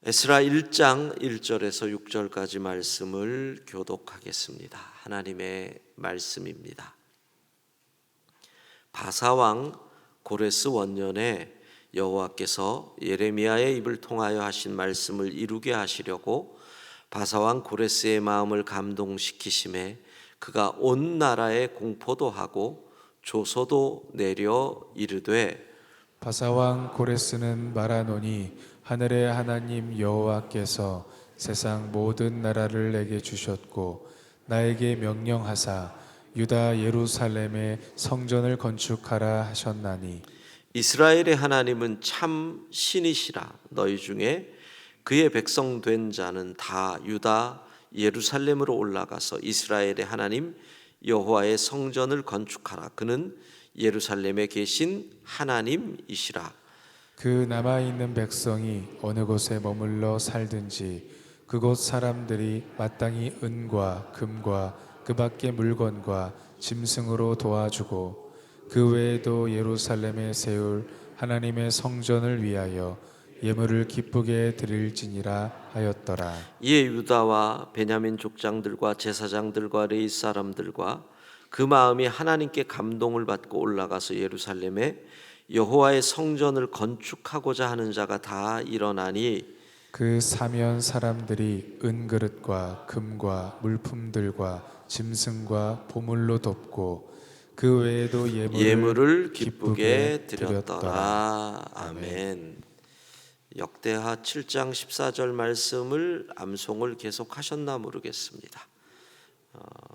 에스라 1장 1절에서 6절까지 말씀을 교독하겠습니다. 하나님의 말씀입니다. 바사왕 고레스 원년에 여호와께서 예레미야의 입을 통하여 하신 말씀을 이루게 하시려고 바사왕 고레스의 마음을 감동시키심에 그가 온 나라에 공포도 하고 조서도 내려 이르되 바사왕 고레스는 말하노니 하늘의 하나님 여호와께서 세상 모든 나라를 내게 주셨고 나에게 명령하사 유다 예루살렘에 성전을 건축하라 하셨나니 이스라엘의 하나님은 참 신이시라. 너희 중에 그의 백성 된 자는 다 유다 예루살렘으로 올라가서 이스라엘의 하나님 여호와의 성전을 건축하라. 그는 예루살렘에 계신 하나님이시라. 그 남아있는 백성이 어느 곳에 머물러 살든지 그곳 사람들이 마땅히 은과 금과 그 밖의 물건과 짐승으로 도와주고 그 외에도 예루살렘에 세울 하나님의 성전을 위하여 예물을 기쁘게 드릴지니라 하였더라. 이에 유다와 베냐민 족장들과 제사장들과 레위 사람들과 그 마음이 하나님께 감동을 받고 올라가서 예루살렘에 여호와의 성전을 건축하고자 하는 자가 다 일어나니 그 사면 사람들이 은그릇과 금과 물품들과 짐승과 보물로 덮고 그 외에도 예물을 기쁘게 드렸더라. 아멘. 역대하 7장 14절 말씀을 암송을 계속하셨나 모르겠습니다.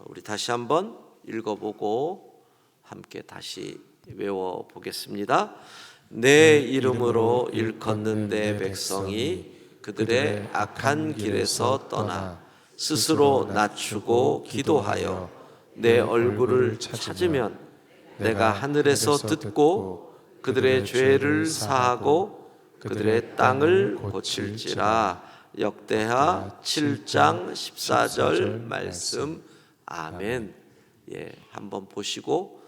우리 다시 한번 읽어보고 함께 다시 외워보겠습니다. 내 이름으로 일컫는 내 백성이 그들의 악한 길에서 떠나 스스로 낮추고 기도하여 내 얼굴을 찾으면 내가 하늘에서 듣고 그들의 죄를 사하고 그들의 땅을 고칠지라. 역대하 7장 14절 말씀. 아멘. 한번 보시고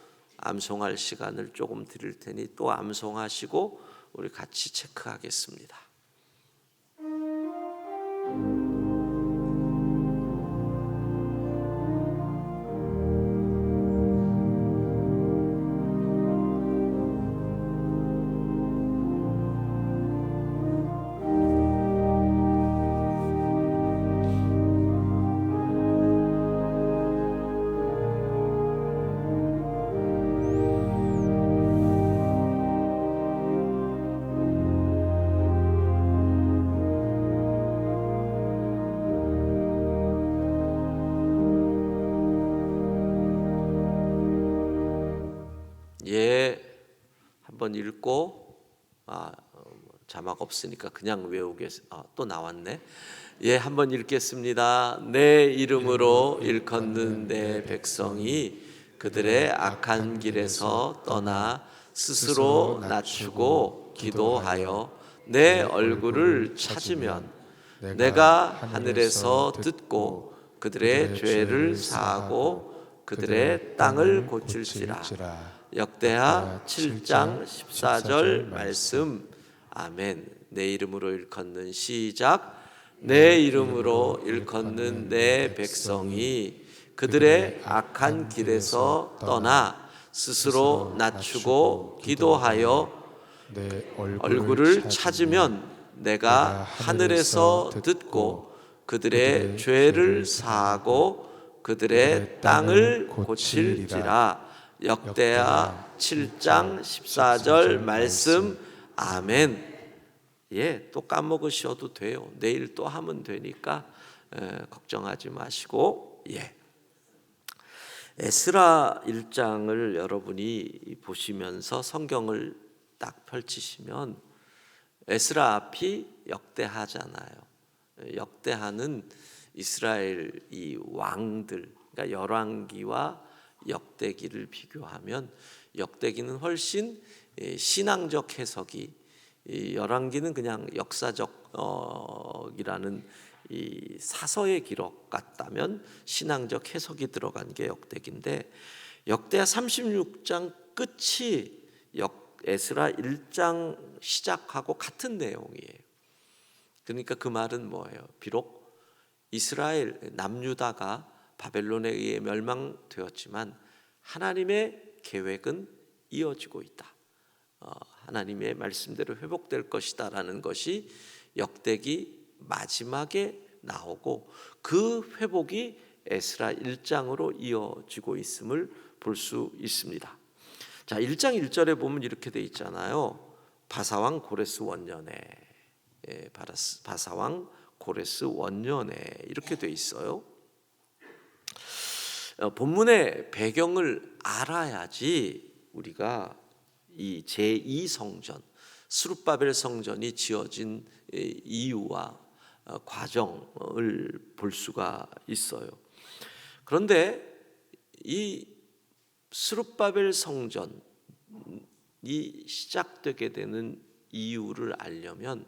암송할 시간을 조금 드릴 테니 또 암송하시고 우리 같이 체크하겠습니다. 한번 읽고 자막 없으니까 그냥 외우겠습니다. 또 나왔네. 한번 읽겠습니다. 내 이름으로 일컫는 내 백성이 그들의 악한 길에서 떠나 스스로 낮추고 기도하여 내 얼굴을 찾으면 내가 하늘에서 듣고 그들의 죄를 사하고 그들의 땅을 고칠지라. 역대하 7장 14절 말씀. 아멘. 내 이름으로 일컫는 시작. 내 이름으로 일컫는 내 백성이 그들의 악한 길에서 떠나 스스로 낮추고 기도하여 내 얼굴을 찾으면 내가 하늘에서 듣고 그들의 죄를 사하고 그들의 땅을 고칠지라. 역대하 7장 14절 말씀. 아멘. 또 까먹으셔도 돼요. 내일 또 하면 되니까 걱정하지 마시고. 에스라 1장을 여러분이 보시면서 성경을 딱 펼치시면 에스라 앞이 역대하잖아요. 역대하는 이스라엘 이 왕들, 그러니까 열왕기와 역대기를 비교하면 역대기는 훨씬 신앙적 해석이, 열왕기는 그냥 역사적이라는 이 사서의 기록 같다면 신앙적 해석이 들어간 게 역대기인데, 역대하 36장 끝이 에스라 1장 시작하고 같은 내용이에요. 그러니까 그 말은 뭐예요? 비록 이스라엘 남유다가 바벨론에 의해 멸망되었지만 하나님의 계획은 이어지고 있다. 하나님의 말씀대로 회복될 것이다 라는 것이 역대기 마지막에 나오고, 그 회복이 에스라 1장으로 이어지고 있음을 볼 수 있습니다. 자, 1장 1절에 보면 이렇게 돼 있잖아요. 바사왕 고레스 원년에, 바사왕 고레스 원년에 이렇게 돼 있어요. 본문의 배경을 알아야지 우리가 이 제2성전, 스룹바벨 성전이 지어진 이유와 과정을 볼 수가 있어요. 그런데 이 스룹바벨 성전이 시작되게 되는 이유를 알려면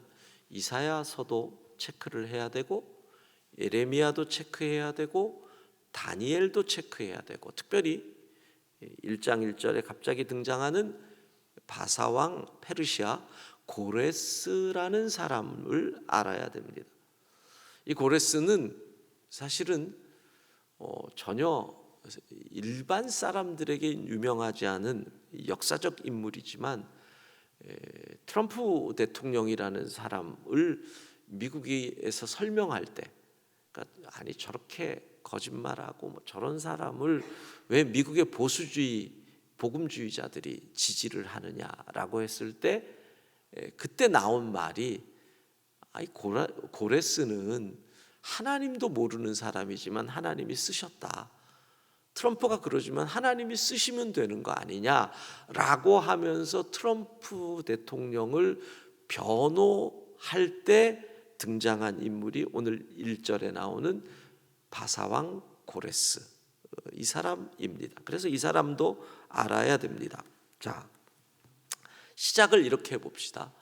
이사야서도 체크를 해야 되고, 예레미야도 체크해야 되고, 다니엘도 체크해야 되고, 특별히 1장 1절에 갑자기 등장하는 바사왕 페르시아 고레스라는 사람을 알아야 됩니다. 이 고레스는 사실은 전혀 일반 사람들에게 유명하지 않은 역사적 인물이지만, 트럼프 대통령이라는 사람을 미국에서 설명할 때, 그러니까 아니 저렇게 거짓말하고 뭐 저런 사람을 왜 미국의 복음주의자들이 지지를 하느냐라고 했을 때, 그때 나온 말이, 아이 고레스는 하나님도 모르는 사람이지만 하나님이 쓰셨다. 트럼프가 그러지만 하나님이 쓰시면 되는 거 아니냐라고 하면서 트럼프 대통령을 변호할 때 등장한 인물이 오늘 1절에 나오는 바사왕 고레스, 이 사람입니다. 그래서 이 사람도 알아야 됩니다. 자, 시작을 이렇게 해봅시다.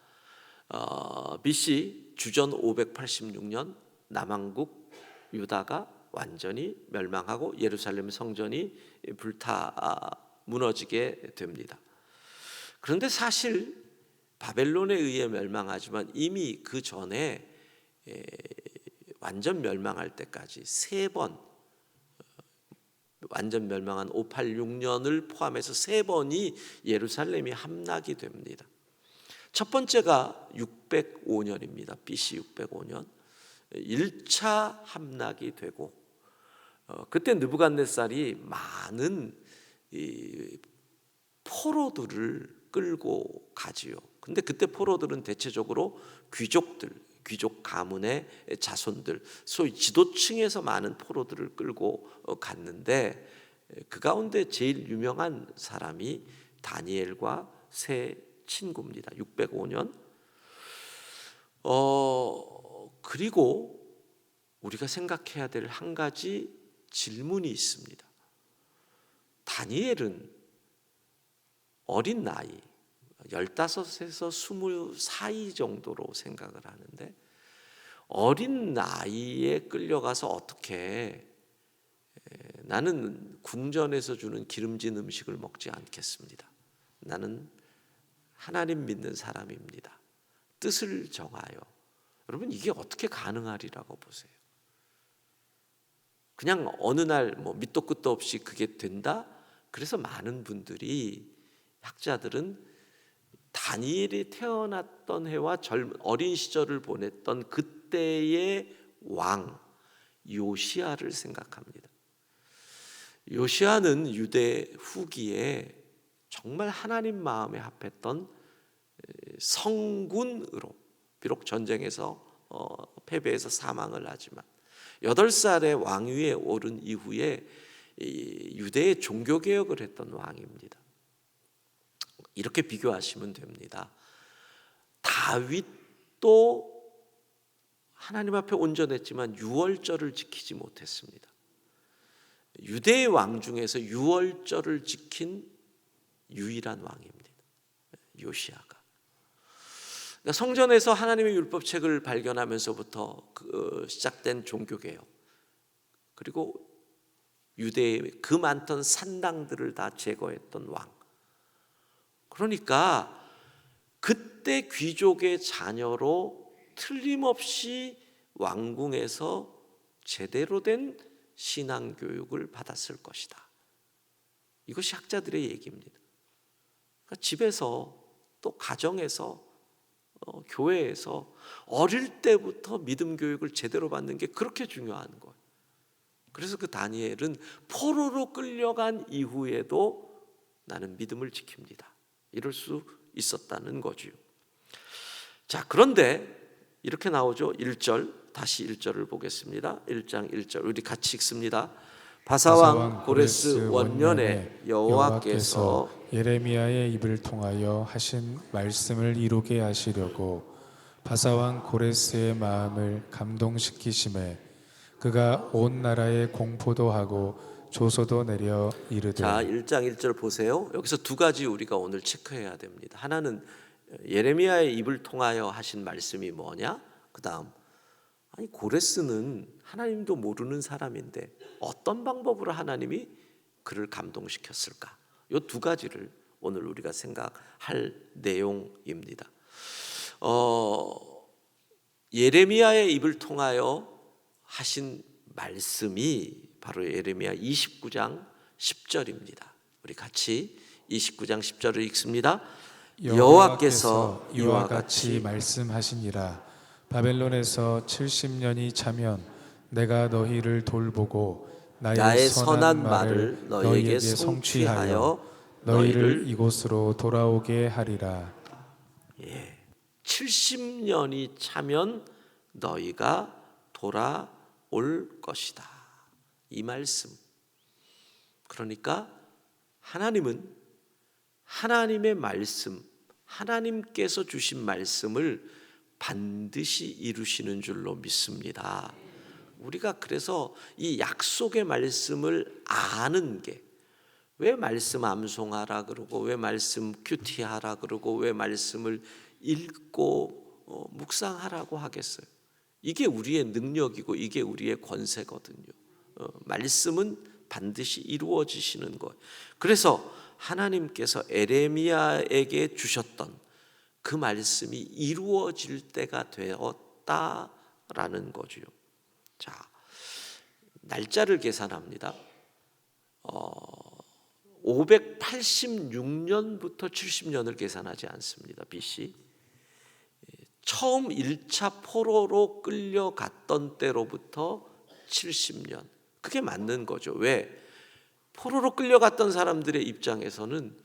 BC 주전 586년 남왕국 유다가 완전히 멸망하고 예루살렘 성전이 무너지게 됩니다. 그런데 사실 바벨론에 의해 멸망하지만 이미 그 전에 완전 멸망할 때까지 3번, 완전 멸망한 586년을 포함해서 3번이 예루살렘이 함락이 됩니다. 첫 번째가 605년입니다. BC 605년 1차 함락이 되고, 그때 느부갓네살이 많은 포로들을 끌고 가지요. 근데 그때 포로들은 대체적으로 귀족 가문의 자손들, 소위 지도층에서 많은 포로들을 끌고 갔는데, 그 가운데 제일 유명한 사람이 다니엘과 세 친구입니다. 605년. 그리고 우리가 생각해야 될 한 가지 질문이 있습니다. 다니엘은 어린 나이 15에서 20 사이 정도로 생각을 하는데, 어린 나이에 끌려가서 어떻게 나는 궁전에서 주는 기름진 음식을 먹지 않겠습니다. 나는 하나님 믿는 사람입니다. 뜻을 정하여. 여러분, 이게 어떻게 가능하리라고 보세요? 그냥 어느 날 밑도 끝도 없이 그게 된다? 그래서 많은 분들이, 학자들은 다니엘이 태어났던 해와 어린 시절을 보냈던 그때의 왕 요시야를 생각합니다. 요시야는 유대 후기에 정말 하나님 마음에 합했던 성군으로, 비록 전쟁에서 패배해서 사망을 하지만 8살의 왕위에 오른 이후에 유대의 종교개혁을 했던 왕입니다. 이렇게 비교하시면 됩니다. 다윗도 하나님 앞에 온전했지만 유월절을 지키지 못했습니다. 유대의 왕 중에서 유월절을 지킨 유일한 왕입니다. 요시야가. 그러니까 성전에서 하나님의 율법책을 발견하면서부터 시작된 종교개혁, 그리고 유대의 그 많던 산당들을 다 제거했던 왕. 그러니까 그때 귀족의 자녀로 틀림없이 왕궁에서 제대로 된 신앙교육을 받았을 것이다. 이것이 학자들의 얘기입니다. 그러니까 집에서 또 가정에서 교회에서 어릴 때부터 믿음 교육을 제대로 받는 게 그렇게 중요한 거예요. 그래서 그 다니엘은 포로로 끌려간 이후에도 나는 믿음을 지킵니다, 이럴 수 있었다는 거지요. 자, 그런데 이렇게 나오죠. 1절, 다시 1절을 보겠습니다. 1장 1절 우리 같이 읽습니다. 바사왕 고레스 원년에 여호와께서 예레미야의 입을 통하여 하신 말씀을 이루게 하시려고 바사왕 고레스의 마음을 감동시키심에 그가 온 나라에 공포도 하고 조소도 내려 이르되. 자, 1장 1절 보세요. 여기서 두 가지 우리가 오늘 체크해야 됩니다. 하나는 예레미야의 입을 통하여 하신 말씀이 뭐냐? 그 다음, 아니 고레스는 하나님도 모르는 사람인데 어떤 방법으로 하나님이 그를 감동시켰을까? 이 두 가지를 오늘 우리가 생각할 내용입니다. 예레미야의 입을 통하여 하신 말씀이 바로 예레미야 29장 10절입니다. 우리 같이 29장 10절을 읽습니다. 여호와께서 이와 같이 말씀하시니라. 바벨론에서 70년이 차면 내가 너희를 돌보고 나의 선한 말을 너희에게 성취하여 너희를 이곳으로 돌아오게 하리라. 70년이 차면 너희가 돌아올 것이다. 이 말씀. 그러니까 하나님은 하나님의 말씀, 하나님께서 주신 말씀을 반드시 이루시는 줄로 믿습니다. 우리가 그래서 이 약속의 말씀을 아는 게, 왜 말씀 암송하라 그러고 왜 말씀 큐티하라 그러고 왜 말씀을 읽고 묵상하라고 하겠어요? 이게 우리의 능력이고 이게 우리의 권세거든요. 말씀은 반드시 이루어지시는 것. 그래서 하나님께서 에레미야에게 주셨던 그 말씀이 이루어질 때가 되었다라는 거죠. 자, 날짜를 계산합니다. 586년부터 70년을 계산하지 않습니다. BC. 처음 1차 포로로 끌려갔던 때로부터 70년. 그게 맞는 거죠. 왜? 포로로 끌려갔던 사람들의 입장에서는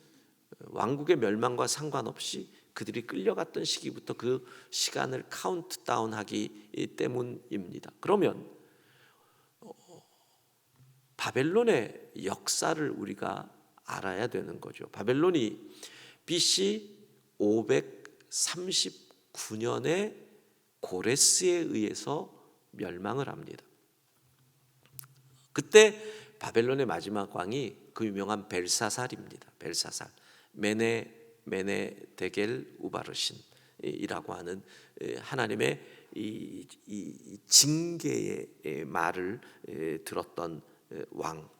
왕국의 멸망과 상관없이 그들이 끌려갔던 시기부터 그 시간을 카운트다운하기 때문입니다. 그러면 바벨론의 역사를 우리가 알아야 되는 거죠. 바벨론이 BC 539년에 고레스에 의해서 멸망을 합니다. 그때 바벨론의 마지막 왕이 그 유명한 벨사살입니다. 벨사살, 메네 데겔 우바르신이라고 하는 하나님의 이 징계의 말을 들었던 왕.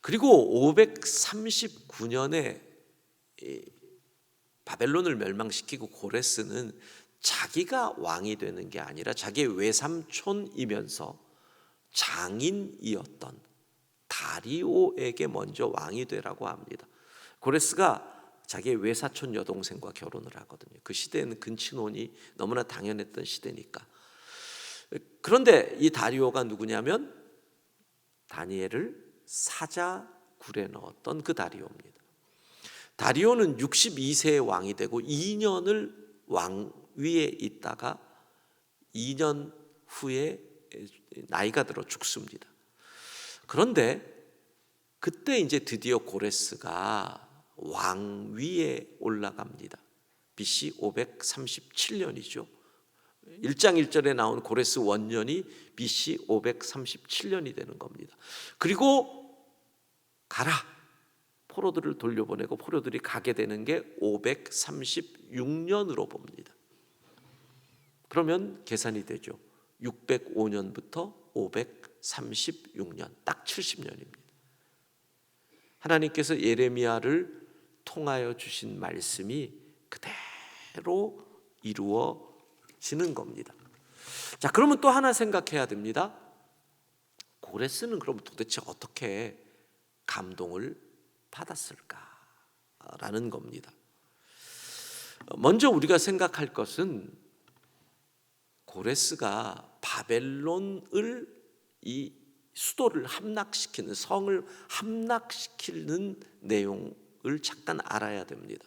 그리고 539년에 바벨론을 멸망시키고 고레스는 자기가 왕이 되는 게 아니라 자기의 외삼촌이면서 장인이었던 다리오에게 먼저 왕이 되라고 합니다. 고레스가 자기의 외사촌 여동생과 결혼을 하거든요. 그 시대에는 근친혼이 너무나 당연했던 시대니까. 그런데 이 다리오가 누구냐면 다니엘을 사자굴에 넣었던 그 다리오입니다. 다리오는 62세의 왕이 되고 2년을 왕위에 있다가 2년 후에 나이가 들어 죽습니다. 그런데 그때 이제 드디어 고레스가 왕위에 올라갑니다. BC 537년이죠. 1장 1절에 나온 고레스 원년이 BC 537년이 되는 겁니다. 그리고 가라, 포로들을 돌려보내고 포로들이 가게 되는 게 536년으로 봅니다. 그러면 계산이 되죠. 605년부터 536년, 딱 70년입니다. 하나님께서 예레미야를 통하여 주신 말씀이 그대로 이루어졌던 말씀하시는 겁니다. 자, 그러면 또 하나 생각해야 됩니다. 고레스는 그럼 도대체 어떻게 감동을 받았을까라는 겁니다. 먼저 우리가 생각할 것은 고레스가 바벨론을 이 수도를 함락시키는, 성을 함락시키는 내용을 잠깐 알아야 됩니다.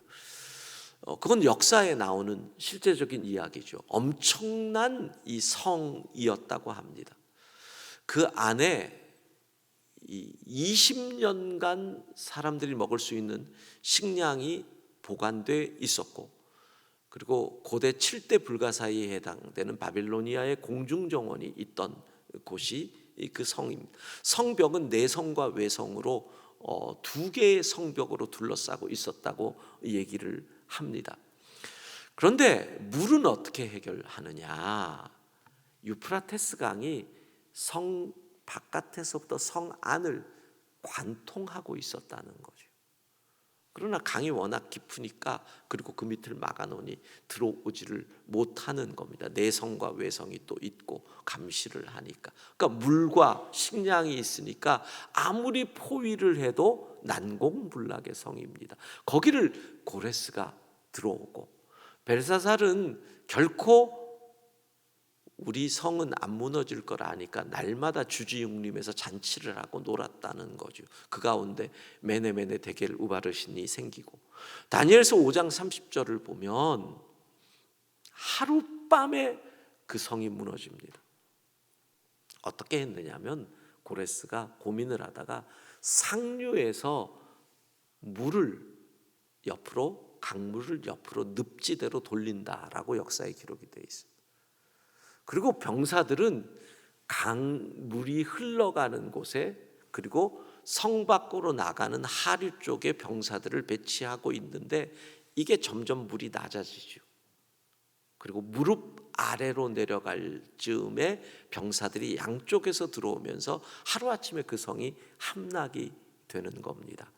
그건 역사에 나오는 실제적인 이야기죠. 엄청난 이 성이었다고 합니다. 그 안에 이 20년간 사람들이 먹을 수 있는 식량이 보관돼 있었고, 그리고 고대 7대 불가사의에 해당되는 바빌로니아의 공중정원이 있던 곳이 그 성입니다. 성벽은 내성과 외성으로 두 개의 성벽으로 둘러싸고 있었다고 얘기를 합니다. 그런데 물은 어떻게 해결하느냐? 유프라테스 강이 성 바깥에서부터 성 안을 관통하고 있었다는 거죠. 그러나 강이 워낙 깊으니까, 그리고 그 밑을 막아놓으니 들어오지를 못하는 겁니다. 내성과 외성이 또 있고 감시를 하니까. 그러니까 물과 식량이 있으니까 아무리 포위를 해도 난공불락의 성입니다. 거기를 고레스가 들어오고, 벨사살은 결코 우리 성은 안 무너질 걸 아니까 날마다 주지육림에서 잔치를 하고 놀았다는 거죠. 그 가운데 메네메네 데겔 우바르신이 생기고, 다니엘서 5장 30절을 보면 하룻밤에 그 성이 무너집니다. 어떻게 했느냐면 고레스가 고민을 하다가 상류에서 물을 옆으로, 강물을 옆으로 늪지대로 돌린다라고 역사에 기록이 되어 있습니다. 그리고 병사들은 강물이 흘러가는 곳에, 그리고 성 밖으로 나가는 하류 쪽에 병사들을 배치하고 있는데, 이게 점점 물이 낮아지죠. 그리고 무릎 아래로 내려갈 즈음에 병사들이 양쪽에서 들어오면서 하루아침에 그 성이 함락이 되는 겁니다.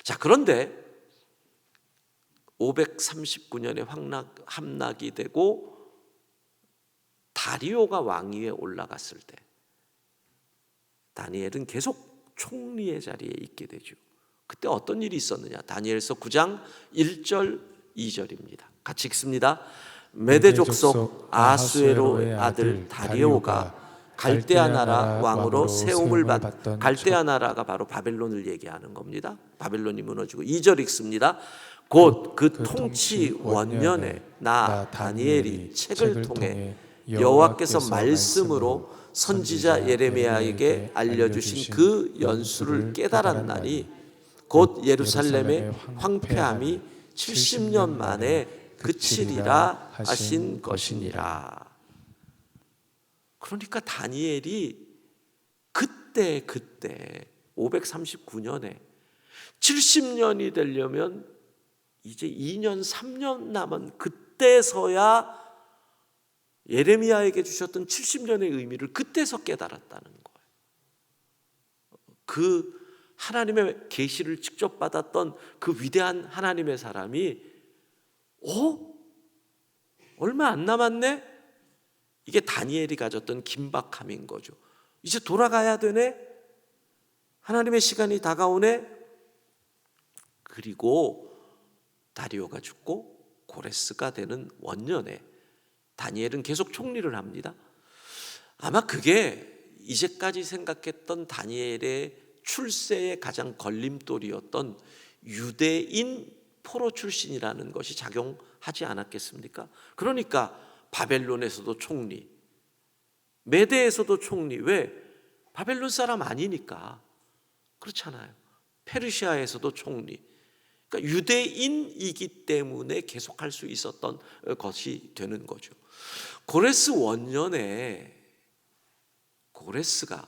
자, 그런데 539년에 함락이 되고 다리오가 왕위에 올라갔을 때 다니엘은 계속 총리의 자리에 있게 되죠. 그때 어떤 일이 있었느냐? 다니엘서 9장 1절 2절입니다. 같이 읽습니다. 메대 족속 아하수에로의 아들 다리오가 갈대아 나라 왕으로 세움을 받던, 갈대아 나라가 바로 바벨론을 얘기하는 겁니다. 바벨론이 무너지고, 2절 읽습니다. 곧 그 통치 원년에 나 다니엘이 책을 통해 여호와께서 말씀으로 선지자 예레미야에게 알려주신 그 연수를 깨달았나니, 곧 예루살렘의 황폐함이 70년 만에 그치리라 하신 것이니라. 그러니까 다니엘이 그때 539년에 70년이 되려면 이제 2년 3년 남은 그때서야 예레미야에게 주셨던 70년의 의미를 그때서 깨달았다는 거예요. 그 하나님의 계시를 직접 받았던 그 위대한 하나님의 사람이 얼마 안 남았네? 이게 다니엘이 가졌던 긴박함인 거죠. 이제 돌아가야 되네? 하나님의 시간이 다가오네? 그리고 다리오가 죽고 고레스가 되는 원년에 다니엘은 계속 총리를 합니다. 아마 그게 이제까지 생각했던 다니엘의 출세의 가장 걸림돌이었던 유대인 포로 출신이라는 것이 작용하지 않았겠습니까? 그러니까 바벨론에서도 총리, 메대에서도 총리. 왜? 바벨론 사람 아니니까. 그렇잖아요. 페르시아에서도 총리. 그러니까 유대인이기 때문에 계속할 수 있었던 것이 되는 거죠. 고레스 원년에 고레스가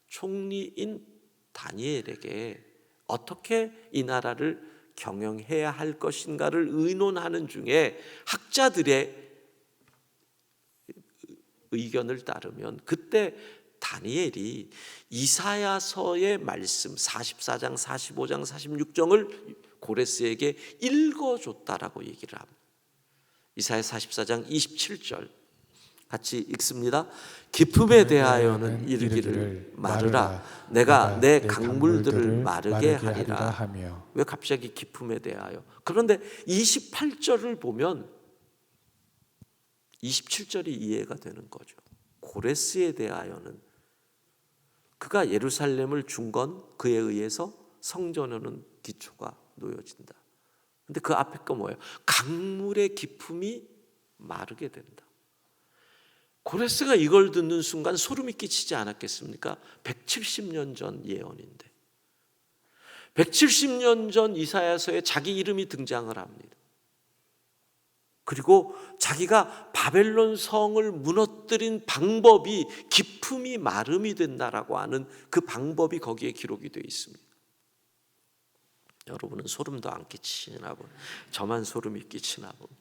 총리인 다니엘에게 어떻게 이 나라를 경영해야 할 것인가를 의논하는 중에 학자들의 의견을 따르면 그때 다니엘이 이사야서의 말씀 44장, 45장, 46장을 고레스에게 읽어줬다라고 얘기를 합니다. 이사야 44장 27절 같이 읽습니다. 기쁨에 대하여는 이르기를 마르라. 내가 내 강물들을 마르게 하리라. 하며. 왜 갑자기 기쁨에 대하여? 그런데 28절을 보면 27절이 이해가 되는 거죠. 고레스에 대하여는 그가 예루살렘을 준 건 그에 의해서 성전에는 기초가 놓여진다. 근데 그 앞에 거 뭐예요? 강물의 기품이 마르게 된다. 고레스가 이걸 듣는 순간 소름이 끼치지 않았겠습니까? 170년 전 예언인데 170년 전 이사야서에 자기 이름이 등장을 합니다. 그리고 자기가 바벨론 성을 무너뜨린 방법이 기품이 마름이 된다라고 하는 그 방법이 거기에 기록이 되어 있습니다. 여러분은 소름도 안 끼치나 보네. 저만 소름이 끼치나 보네.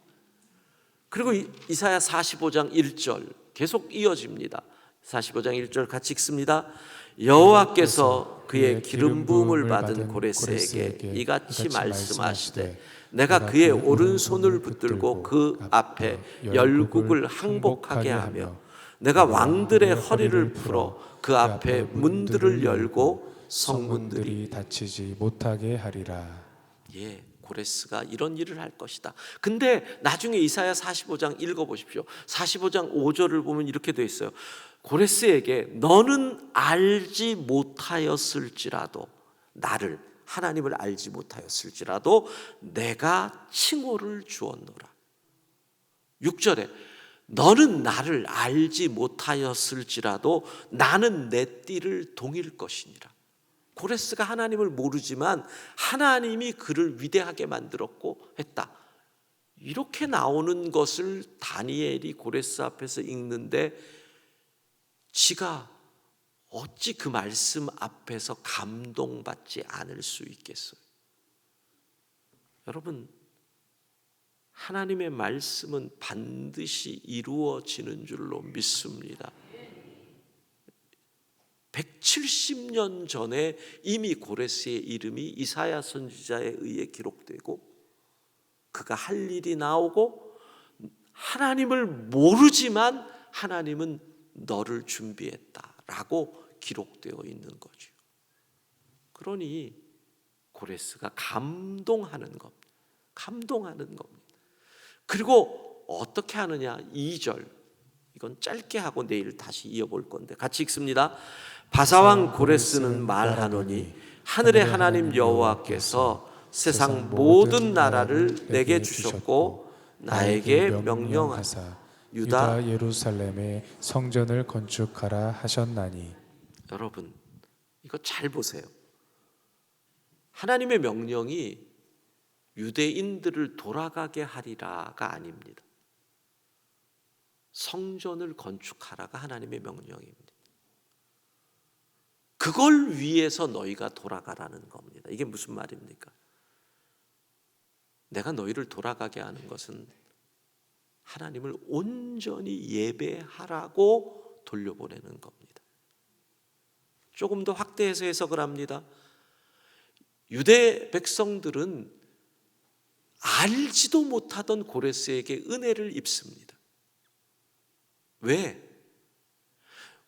그리고 이사야 45장 1절 계속 이어집니다. 45장 1절 같이 읽습니다. 여호와께서 그의 기름 부음을 받은 고레스에게 이같이 말씀하시되 내가 그의 오른손을 붙들고 그 앞에 열국을 항복하게 하며 내가 왕들의 허리를 풀어 그 앞에 문들을 열고 성문들이 닫히지 못하게 하리라. 예, 고레스가 이런 일을 할 것이다. 근데 나중에 이사야 45장 읽어보십시오. 45장 5절을 보면 이렇게 되어 있어요. 고레스에게 너는 알지 못하였을지라도 나를 하나님을 알지 못하였을지라도 내가 칭호를 주었노라. 6절에 너는 나를 알지 못하였을지라도 나는 내 띠를 동일 것이니라. 고레스가 하나님을 모르지만 하나님이 그를 위대하게 만들었고 했다. 이렇게 나오는 것을 다니엘이 고레스 앞에서 읽는데 지가 어찌 그 말씀 앞에서 감동받지 않을 수 있겠어요? 여러분, 하나님의 말씀은 반드시 이루어지는 줄로 믿습니다. 170년 전에 이미 고레스의 이름이 이사야 선지자에 의해 기록되고 그가 할 일이 나오고 하나님을 모르지만 하나님은 너를 준비했다라고 기록되어 있는 거죠. 그러니 고레스가 감동하는 겁니다. 감동하는 겁니다. 그리고 어떻게 하느냐? 2절 이건 짧게 하고 내일 다시 이어볼 건데 같이 읽습니다. 바사왕 고레스는 말하노니 하늘의 하나님 여호와께서 세상 모든 나라를 내게 주셨고 나에게 명령하사 유다 예루살렘에 성전을 건축하라 하셨나니. 여러분 이거 잘 보세요. 하나님의 명령이 유대인들을 돌아가게 하리라가 아닙니다. 성전을 건축하라가 하나님의 명령입니다. 그걸 위해서 너희가 돌아가라는 겁니다. 이게 무슨 말입니까? 내가 너희를 돌아가게 하는 것은 하나님을 온전히 예배하라고 돌려보내는 겁니다. 조금 더 확대해서 해석을 합니다. 유대 백성들은 알지도 못하던 고레스에게 은혜를 입습니다. 왜?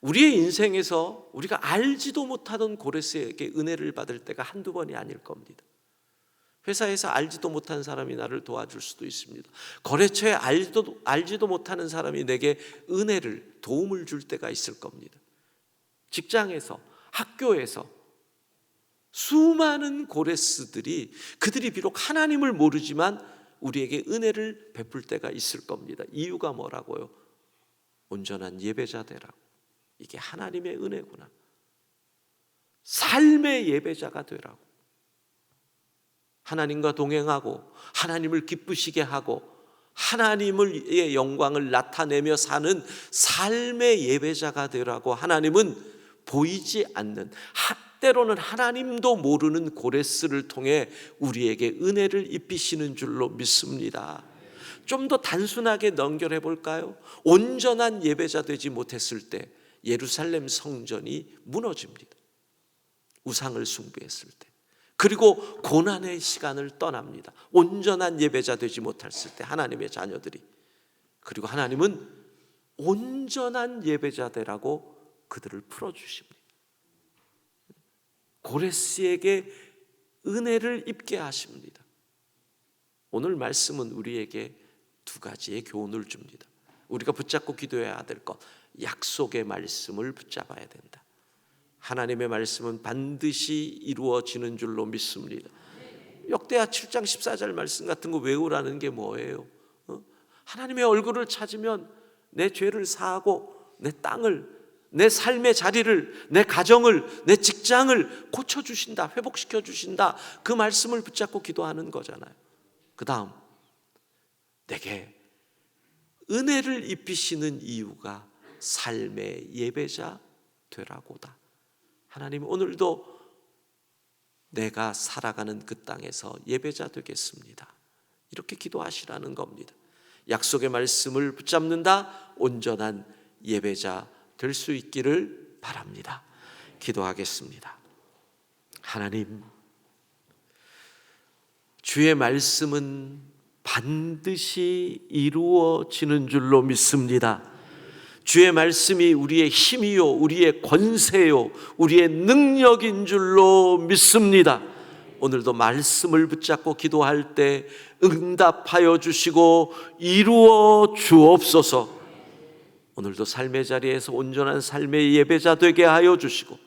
우리의 인생에서 우리가 알지도 못하던 고레스에게 은혜를 받을 때가 한두 번이 아닐 겁니다. 회사에서 알지도 못한 사람이 나를 도와줄 수도 있습니다. 거래처에 알지도 못하는 사람이 내게 은혜를, 도움을 줄 때가 있을 겁니다. 직장에서, 학교에서 수많은 고레스들이 그들이 비록 하나님을 모르지만 우리에게 은혜를 베풀 때가 있을 겁니다. 이유가 뭐라고요? 온전한 예배자 되라고. 이게 하나님의 은혜구나. 삶의 예배자가 되라고. 하나님과 동행하고 하나님을 기쁘시게 하고 하나님의 영광을 나타내며 사는 삶의 예배자가 되라고 하나님은 보이지 않는, 때로는 하나님도 모르는 고레스를 통해 우리에게 은혜를 입히시는 줄로 믿습니다. 좀 더 단순하게 연결해 볼까요? 온전한 예배자 되지 못했을 때 예루살렘 성전이 무너집니다. 우상을 숭배했을 때. 그리고 고난의 시간을 떠납니다. 온전한 예배자 되지 못했을 때 하나님의 자녀들이. 그리고 하나님은 온전한 예배자 되라고 그들을 풀어주십니다. 고레스에게 은혜를 입게 하십니다. 오늘 말씀은 우리에게 두 가지의 교훈을 줍니다. 우리가 붙잡고 기도해야 될 것, 약속의 말씀을 붙잡아야 된다. 하나님의 말씀은 반드시 이루어지는 줄로 믿습니다. 역대하 7장 14절 말씀 같은 거 외우라는 게 뭐예요? 하나님의 얼굴을 찾으면 내 죄를 사하고 내 땅을, 내 삶의 자리를, 내 가정을, 내 직장을 고쳐주신다, 회복시켜주신다. 그 말씀을 붙잡고 기도하는 거잖아요. 그 다음, 내게 은혜를 입히시는 이유가 삶의 예배자 되라고다. 하나님, 오늘도 내가 살아가는 그 땅에서 예배자 되겠습니다. 이렇게 기도하시라는 겁니다. 약속의 말씀을 붙잡는다, 온전한 예배자 될 수 있기를 바랍니다. 기도하겠습니다. 하나님, 주의 말씀은 반드시 이루어지는 줄로 믿습니다. 주의 말씀이 우리의 힘이요, 우리의 권세요, 우리의 능력인 줄로 믿습니다. 오늘도 말씀을 붙잡고 기도할 때 응답하여 주시고 이루어 주옵소서. 오늘도 삶의 자리에서 온전한 삶의 예배자 되게 하여 주시고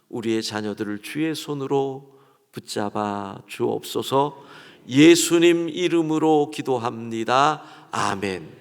우리의 자녀들을 주의 손으로 붙잡아 주옵소서. 예수님 이름으로 기도합니다. 아멘.